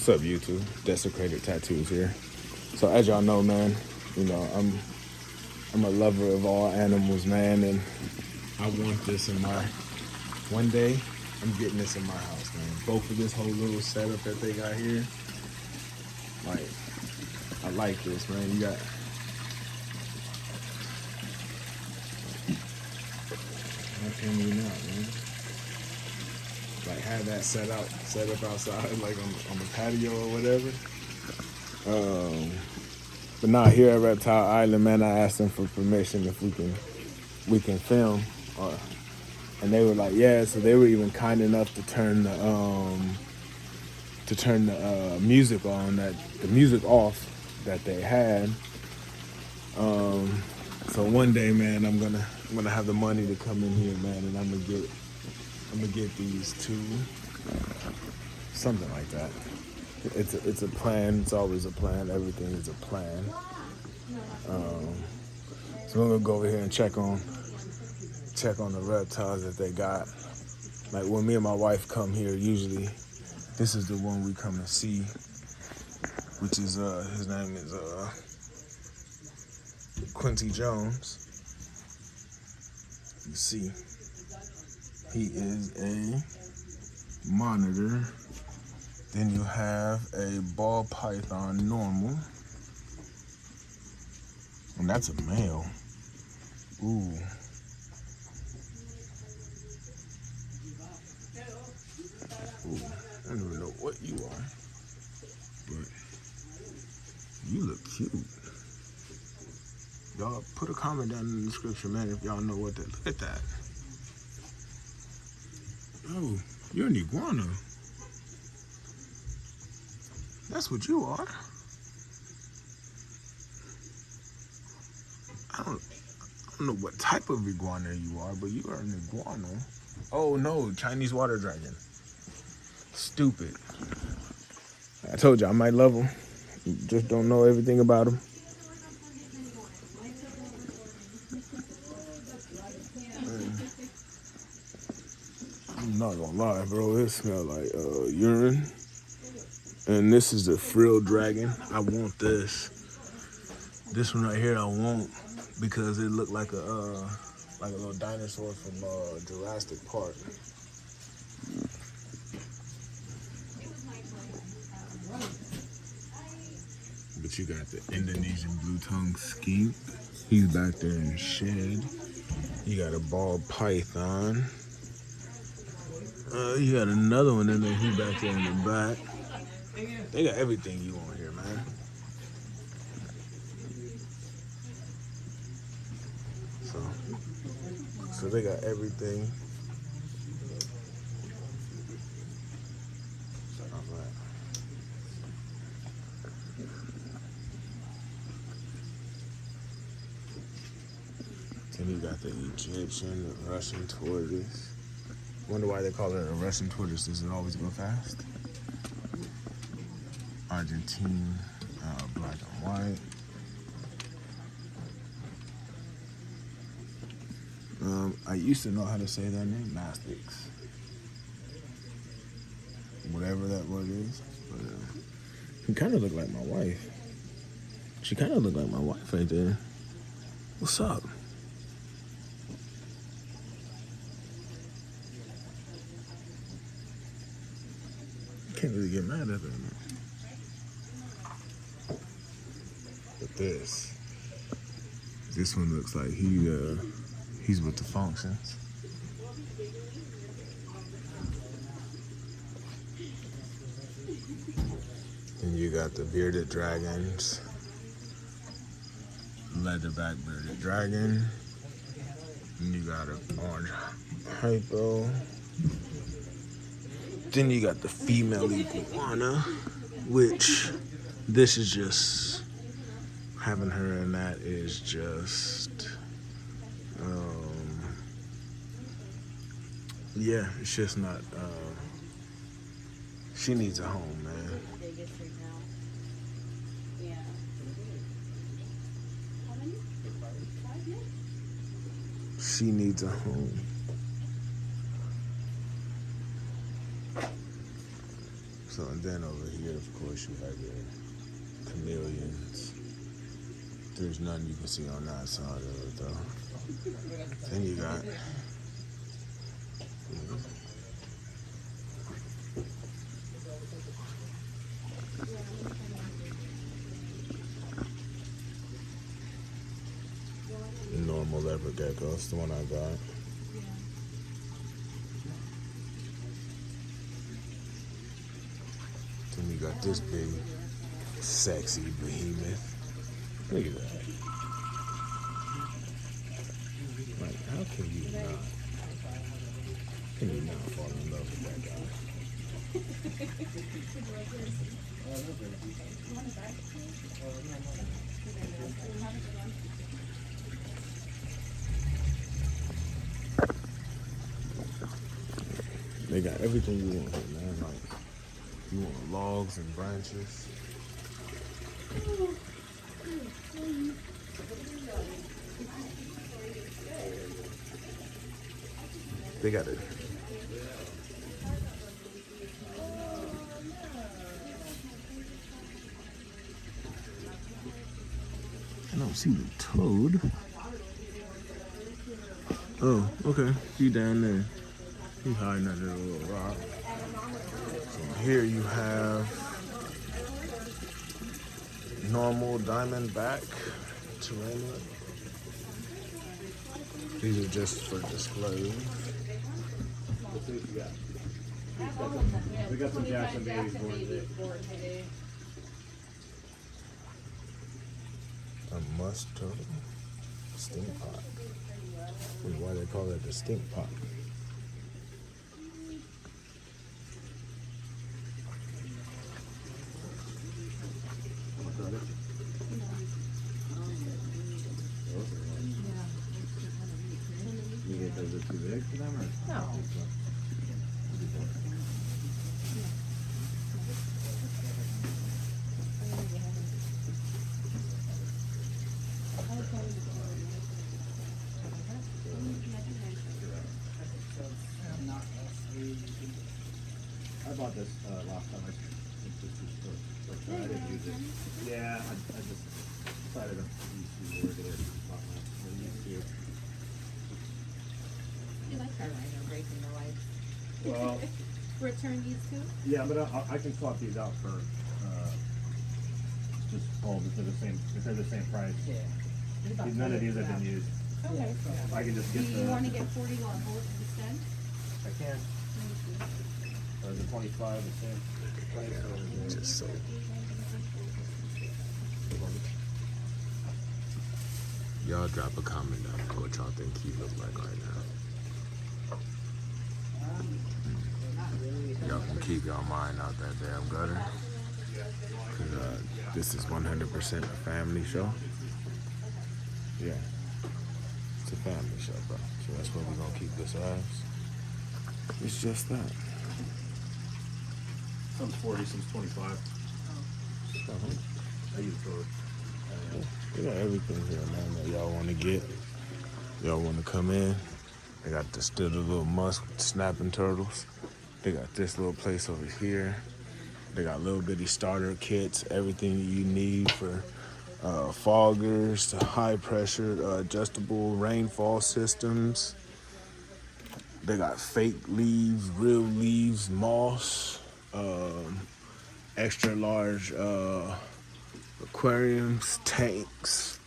What's up, YouTube? Desecrated Tattoos here. So as y'all know, man, you know I'm a lover of all animals, man, and I want this in my. One day, I'm getting this in my house, man. Both of this whole little setup that they got here, like, I like this, man. You got. How can you not, man? Like have that set up outside, like on the patio or whatever. But now here at Reptile Island, man, I asked them for permission if we can film, and they were like, yeah. So they were even kind enough to turn the music on, the music off that they had. So one day, man, I'm gonna have the money to come in here, man, and I'm gonna get these two, something like that. It's a plan. It's always a plan. Everything is a plan. So we're gonna go over here and check on the reptiles that they got. Like when me and my wife come here, usually this is the one we come to see, which is his name is Quincy Jones. You see, he is a monitor. Then you have a ball python normal. And that's a male. Ooh. Ooh. I don't even know what you are. But you look cute. Y'all put a comment down in the description, man, if y'all know what that. Look at that. Oh, you're an iguana. That's what you are. I don't know what type of iguana you are, but you are an iguana. Oh no, Chinese water dragon. Stupid. I told you I might love them. Just don't know everything about them. I'm not gonna lie, bro. It smells like urine. And this is the frill dragon. I want this. This one right here I want because it looked like a little dinosaur from Jurassic Park. But you got the Indonesian blue-tongued skink. He's back there in the shed. You got a ball python. You got another one in there. He's back there in the back. They got everything you want here, man. So they got everything. Then you got the Egyptian, the Russian tortoise. Wonder why they call it a Russian tortoise. Does it always go fast? Argentine, black and white. I used to know how to say that name, Mastix. Whatever that word is. But he kind of looked like my wife. She kind of looked like my wife right there. What's up? Can't really get mad at her. But this one looks like he's with the functions. Then you got the bearded dragons, leatherback bearded dragon. And you got an orange hypo. Then you got the female iguana, which this is just, having her in that is just, yeah, it's just not, she needs a home, man. She needs a home. So, and then over here, of course, you have your chameleons. There's none you can see on that side of it, though. Then you got normal leopard gecko. That's the one I got. Then you got this big, sexy behemoth. Look at that. Like, how can you not fall in love with that guy? They got everything you want here, man. Like, you want logs and branches. They got it. I don't see the toad. Oh, okay. He down there. He's hiding under a little rock. So here you have normal diamondback tarantula. These are just for display. We got some Jackson babies born today. A musk turtle. Stink pot. Why they call it the stink pot. You get those are too big for them, or? No. I bought this last time. I didn't use it. Yeah, I just decided to use the word it. You like our rhino breaking the lights. Well, Return these two? yeah, but I can swap these out for just bulbs if they're the same price. Yeah. None of these have been used. Okay. I can just Do get you want to get 40 on both instead? I can. Or the 25 the same price. Just so. Y'all drop a comment down below what y'all think he look like right now. Y'all can keep y'all mind out that damn gutter. Cause this is 100% a family show. Yeah. It's a family show, bro. So that's what we're gonna keep this as. It's just that. Some's 40, some's 25. I use both. We got everything here, man, that y'all want to get. Y'all want to come in. They got the little musk snapping turtles. They got this little place over here. They got little bitty starter kits, everything you need for foggers, to high pressure, adjustable rainfall systems. They got fake leaves, real leaves, moss, extra large aquariums, tanks.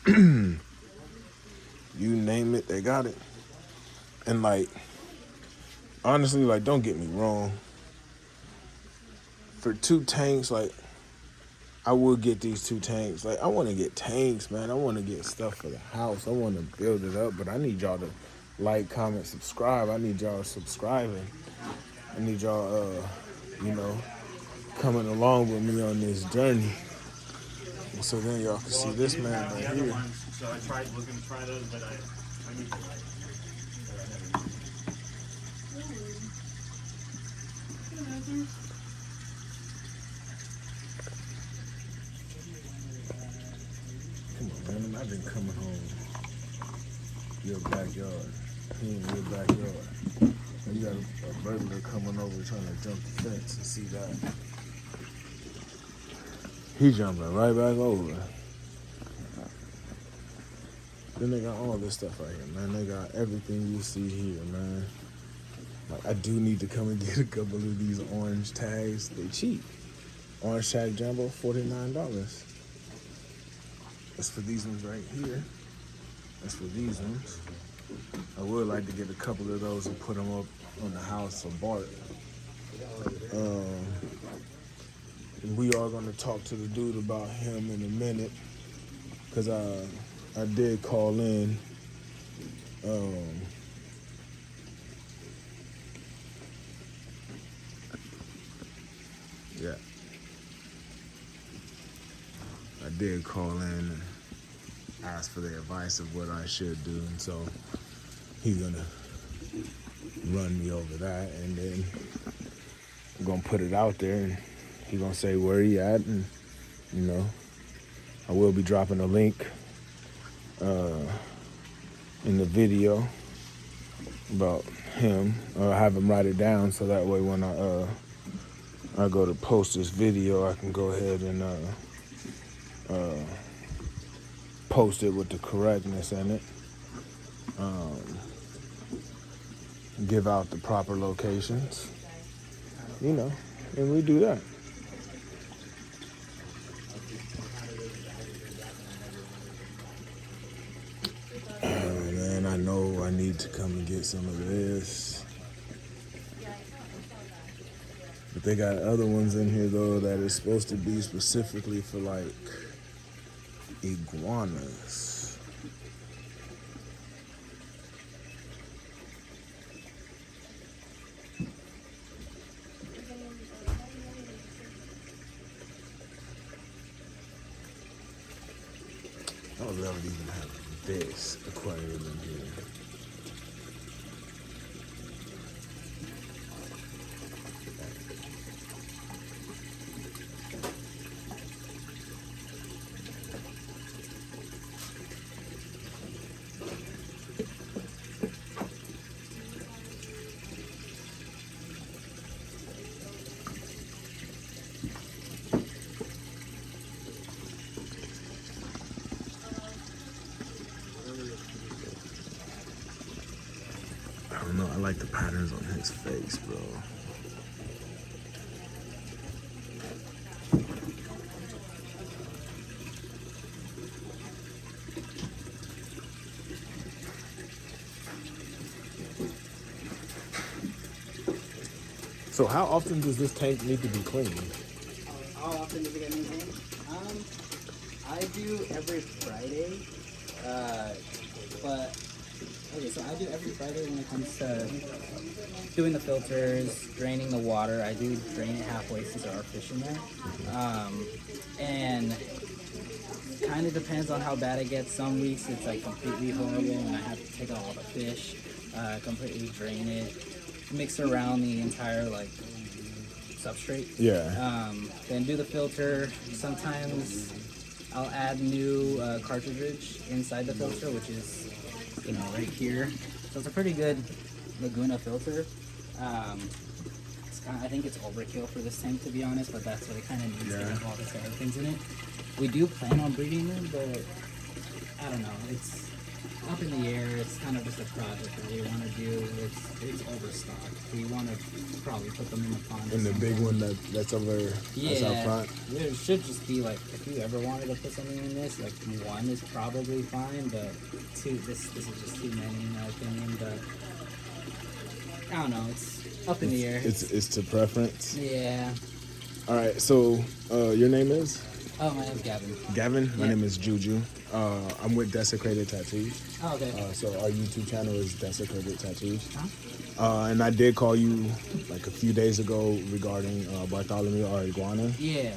You name it, they got it. And like, honestly, like, don't get me wrong. For 2 tanks, like, I would get these 2 tanks. Like, I want to get tanks, man. I want to get stuff for the house. I want to build it up, but I need y'all to like, comment, subscribe. I need y'all subscribing. I need y'all, coming along with me on this journey. And so then y'all can see this man right here. So I was going to try those, but I need to. Come on, man. Imagine coming home, your backyard, in your backyard. And you got a a burglar coming over trying to jump the fence and see that. He jumping right back over. Then they got all this stuff right here, man. They got everything you see here, man. Like, I do need to come and get a couple of these orange tags. They cheap. Orange tag jumbo, $49. That's for these ones right here. That's for these ones. I would like to get a couple of those and put them up on the house for Bart. We are going to talk to the dude about him in a minute, because I did call in. Yeah. I did call in and ask for their advice of what I should do, and so he's gonna run me over that, and then I'm gonna put it out there, and he's gonna say where he at, and you know, I will be dropping a link in the video about him, or have him write it down, so that way when I go to post this video, I can go ahead and post it with the correctness in it. Give out the proper locations, you know, and we do that. Man, I know I need to come and get some of this. But they got other ones in here, though, that is supposed to be specifically for, like, iguanas. I would love to even have this aquarium in here. I don't know, I like the patterns on his face, bro. So how often does this tank need to be cleaned? How often does it get maintained? I do every Friday, but okay, so I do every Friday when it comes to doing the filters, draining the water. I do drain it halfway since there are fish in there, and kind of depends on how bad it gets. Some weeks it's like completely horrible and I have to take out all the fish, completely drain it, mix around the entire like substrate. Yeah. Then do the filter. Sometimes I'll add new cartridge inside the filter, which is, you know, right here. So it's a pretty good Laguna filter. I think it's overkill for this tank, to be honest, but that's what it kind of needs to have all the skeletons in it. We do plan on breeding them, but I don't know. It's up in the air. It's kind of just a project that we want to do. It's overstocked. We want to probably put them in the pond. And the big one that's over, that's out front? There should just be like, if you ever wanted to put something in this, like one is probably fine, but two, this is just too many in my opinion. But I don't know. It's up in the air. It's to preference. Yeah. All right. So your name is? Oh, my name's Gavin. Gavin. My Yeah. name is Juju. I'm with Desecrated Tattoos. Oh, okay. So our YouTube channel is Desecrated Tattoos. Huh? And I did call you like a few days ago regarding Bartholomew or Iguana. Yeah.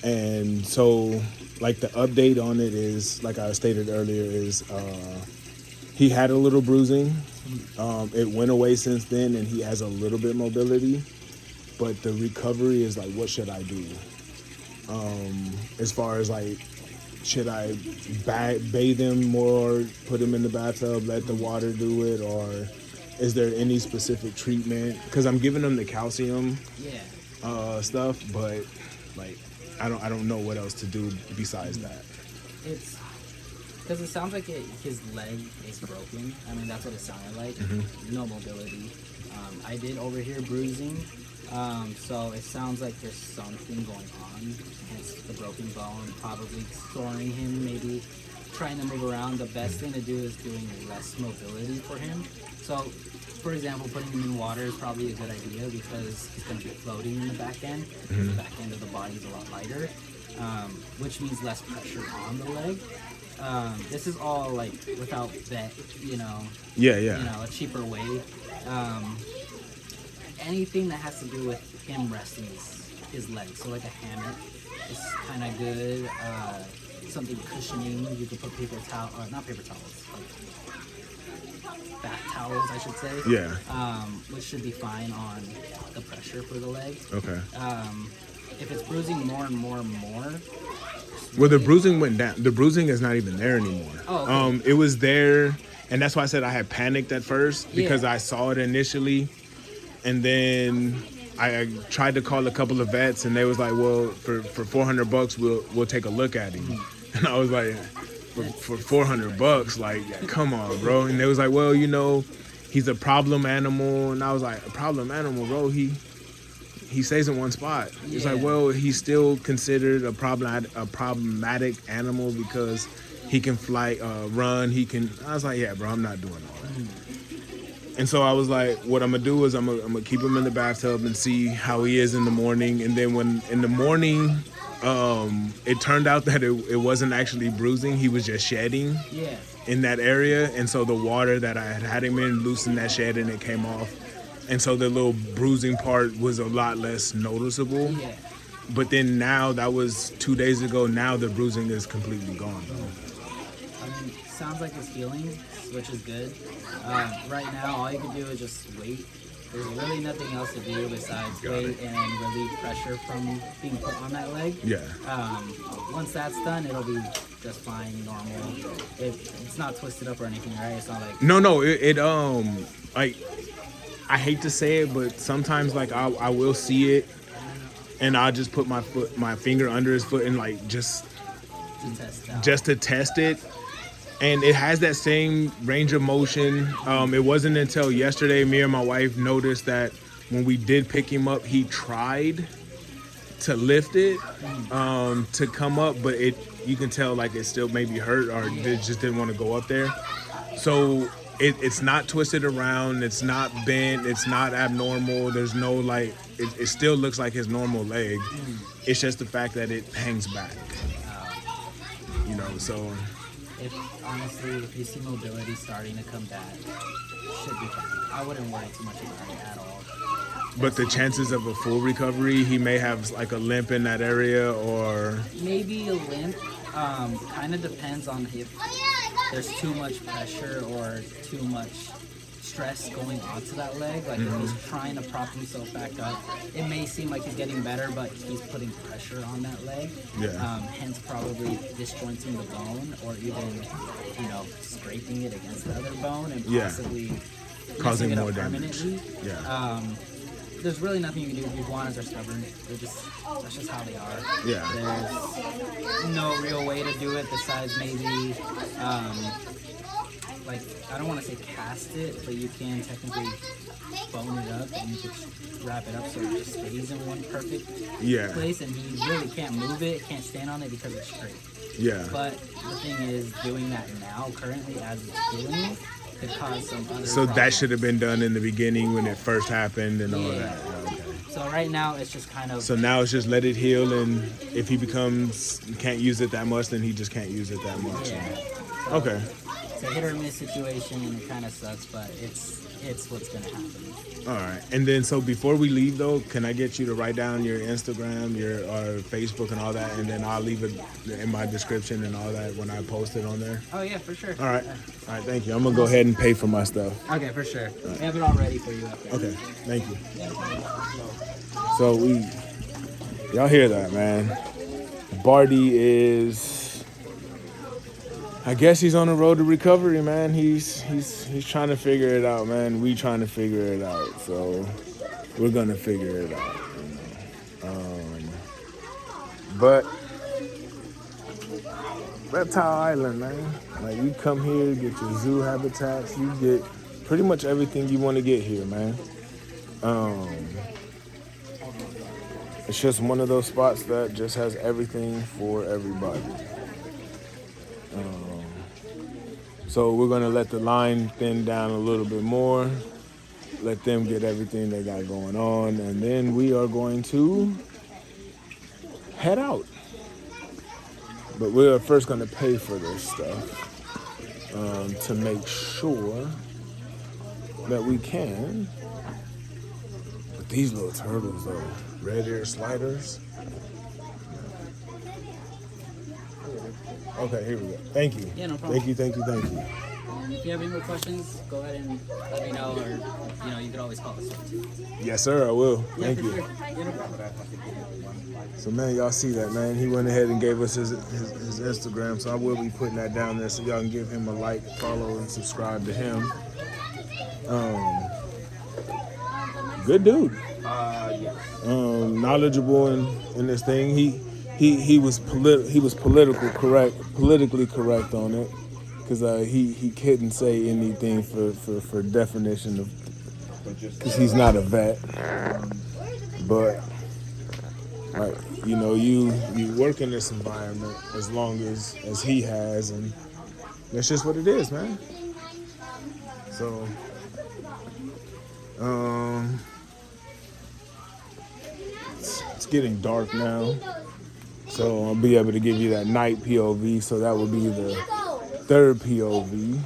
And so like the update on it is, like I stated earlier, is he had a little bruising. It went away since then and he has a little bit mobility. But the recovery is like, what should I do? As far as like, should I bathe him more, put him in the bathtub, let the water do it, or is there any specific treatment? Because I'm giving him the calcium Yeah. stuff, but like I don't know what else to do besides that. It's because it sounds like his leg is broken. I mean, that's what it sounded like. No mobility. I did overhear bruising. So it sounds like there's something going on. Hence the broken bone, probably storing him, maybe trying to move around. The best thing to do is doing less mobility for him. So, for example, putting him in water is probably a good idea because he's going to be floating in the back end. The back end of the body is a lot lighter, which means less pressure on the leg. This is all like without vet, a cheaper way. Anything that has to do with him resting his legs, so like a hammock is kind of good. Something cushioning, you could put not paper towels, like bath towels, I should say. Yeah. Which should be fine on the pressure for the leg. Okay. If it's bruising more and more and more. Well, the bruising went down. The bruising is not even there anymore. Oh, okay. It was there, and that's why I said I had panicked at first because I saw it initially, and then I tried to call a couple of vets, and they was like, "Well, for $400, we'll take a look at him." And I was like, "For $400, like, come on, bro." And they was like, "Well, he's a problem animal," and I was like, "A problem animal, bro? He stays in one spot." It's like, well, he's still considered a problematic animal because he can fly, run. I was like, yeah, bro, I'm not doing all that. And so I was like, what I'm gonna do is I'm gonna keep him in the bathtub and see how he is in the morning. And then when in the morning, it turned out that it wasn't actually bruising. He was just shedding in that area. And so the water that I had him in loosened that shed and it came off. And so the little bruising part was a lot less noticeable. Yeah. But then now, that was 2 days ago, now the bruising is completely gone. I mean, sounds like it's healing, which is good. Right now, all you can do is just wait. There's really nothing else to do besides wait and relieve pressure from being put on that leg. Yeah. Once that's done, it'll be just fine, normal. It's not twisted up or anything, right? It's not like... No, like... I hate to say it, but sometimes like I will see it, and I'll just put my finger under his foot and like just to test it, and it has that same range of motion. It wasn't until yesterday me and my wife noticed that when we did pick him up, he tried to lift it to come up, but you can tell like it still maybe hurt or it just didn't want to go up there. So. It's not twisted around, it's not bent, it's not abnormal, there's no like, it still looks like his normal leg. It's just the fact that it hangs back. So... If you see mobility starting to come back, should be fine. I wouldn't worry too much about it at all. But the chances of a full recovery, he may have like a limp in that area or... Maybe a limp, kind of depends on if there's too much pressure or too much stress going onto that leg. Like if he's trying to prop himself back up, it may seem like he's getting better, but he's putting pressure on that leg. Hence probably disjointing the bone or even, scraping it against the other bone and possibly causing more damage. There's really nothing you can do. Iguanas are stubborn. That's just how they are. There's no real way to do it besides maybe, I don't want to say cast it, but you can technically bone it up and you can wrap it up so it just stays in one perfect place, and he really can't move it, can't stand on it because it's straight. But the thing is, doing that now, currently, as it's healing, could cause some other So problems. that should have been done in the beginning when it first happened and all that. Okay. So right now it's just kind of... So now it's just let it heal, and if he can't use it that much, then he just can't use it that much. So okay. It's a hit or miss situation, and it kind of sucks, but it's what's going to happen. All right. And then, so before we leave, though, can I get you to write down your Instagram, your Facebook and all that, and then I'll leave it in my description and all that when I post it on there? Oh, yeah, for sure. All right. All right, thank you. I'm going to go ahead and pay for my stuff. Okay, for sure. We have it all ready for you after. Okay, thank you. So y'all hear that, man? Barty is I guess he's on the road to recovery, man. He's trying to figure it out, man. We trying to figure it out, so we're gonna figure it out. But Reptile Island, man. Like, you come here, get your zoo habitats, you get pretty much everything you want to get here, man. It's just one of those spots that just has everything for everybody. So we're gonna let the line thin down a little bit more, let them get everything they got going on, and then we are going to head out. But we're first gonna pay for this stuff to make sure that we can. But these little turtles though, red ear sliders. Okay, here we go. Thank you. Yeah, no problem. Thank you. If you have any more questions, go ahead and let me know, or you could always call us up too. Yes, sir, I will. Thank for you. Sure. Yeah, no problem. So, man, y'all see that, man. He went ahead and gave us his Instagram, so I will be putting that down there so y'all can give him a like, follow, and subscribe to him. Good dude. Yes. Knowledgeable in this thing. He was politically correct on it, because he couldn't say anything for definition of, because he's not a vet. But like, you work in this environment as long as he has, and that's just what it is, man. So it's getting dark now, so I'll be able to give you that night POV. So that would be the third POV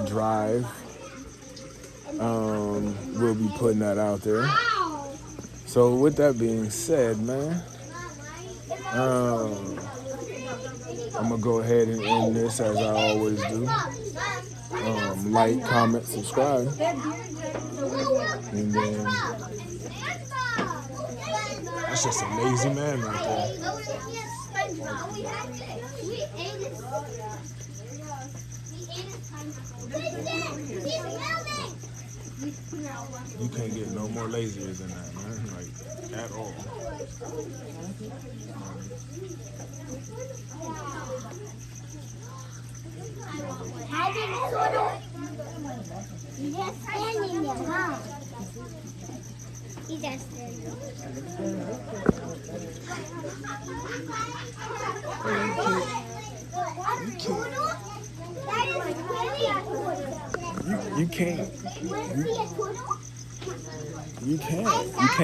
drive. We'll be putting that out there. So with that being said, man, I'm gonna go ahead and end this as I always do. Like, comment, subscribe, and then that's just a lazy man right there. You can't get no more lazier than that, man. Like, at all. You can't. You can't. Like,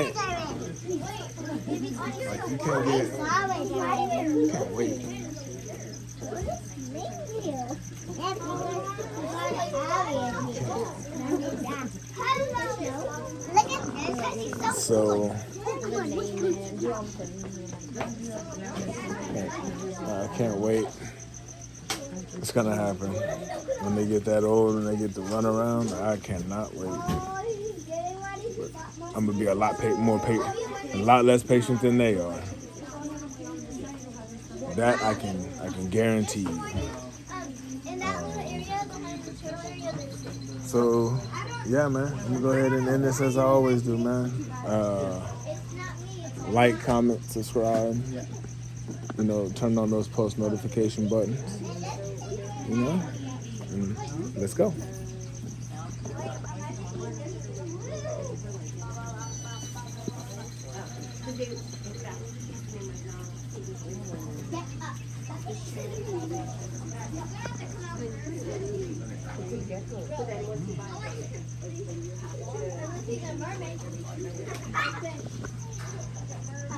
you can't get. You can't wait. So I can't wait. It's gonna happen when they get that old and they get to run around. I cannot wait. But I'm gonna be a lot less patient than they are. That I can guarantee you. So yeah, man, I'm gonna go ahead and end this as I always do, man. Like, comment, subscribe. Turn on those post notification buttons. And let's go.